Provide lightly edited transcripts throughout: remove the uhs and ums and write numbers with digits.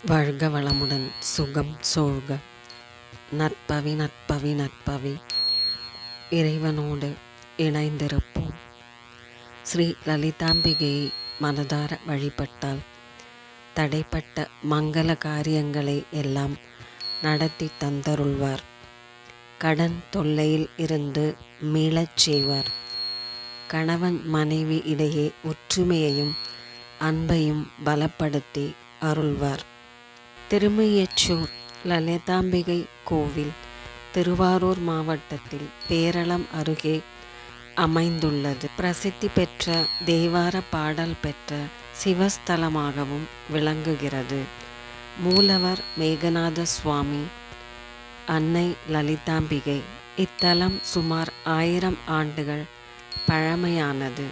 வாழ்க வளமுடன், சுகம் சூழ்க. நற்பவி நற்பவி நற்பவி. இறைவனோடு இணைந்திருப்போம். ஸ்ரீ லலிதாம்பிகையை மனதார வழிபட்டால் தடைப்பட்ட மங்கள காரியங்களை எல்லாம் நடத்தி தந்தருள்வார். கடன் தொல்லையில் இருந்து மீளச் செய்வார். கணவன் மனைவி இடையே ஒற்றுமையையும் அன்பையும் பலப்படுத்தி அருள்வார். திருமையச்சூர் லலிதாம்பிகை கோவில் திருவாரூர் மாவட்டத்தில் பேரளம் அருகே அமைந்துள்ளது. பிரசித்தி பெற்ற தேவார பாடல் பெற்ற சிவஸ்தலமாகவும் விளங்குகிறது. மூலவர் மேகநாத சுவாமி, அன்னை லலிதாம்பிகை. இத்தலம் சுமார் 1000 ஆண்டுகள் பழமையானது.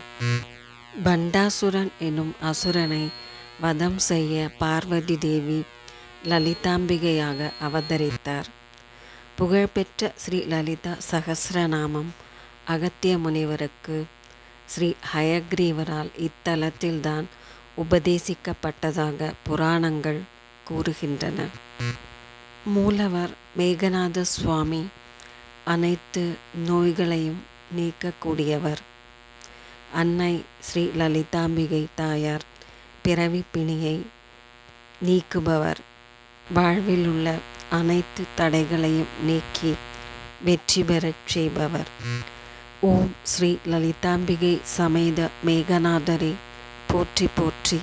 பண்டாசுரன் எனும் அசுரனை வதம் செய்ய பார்வதி தேவி லலிதாம்பிகையாக அவதரித்தார். புகழ்பெற்ற ஸ்ரீ லலிதா சகஸ்ரநாமம் அகத்திய முனிவருக்கு ஸ்ரீ ஹயக்ரீவரால் இத்தலத்தில்தான் உபதேசிக்கப்பட்டதாக புராணங்கள் கூறுகின்றன. மூலவர் மேகநாத சுவாமி அனைத்து நோய்களையும் நீக்கக்கூடியவர். அன்னை ஸ்ரீ லலிதாம்பிகை தாயார் பிறவி பிணியை நீக்குபவர். வாழ்வில் உள்ள அனைத்து தடைகளையும் நீக்கி வெற்றி பெறச் செய்பவர். ஓம் ஸ்ரீ லலிதாம்பிகை சமேத மேகநாதரே போற்றி போற்றி.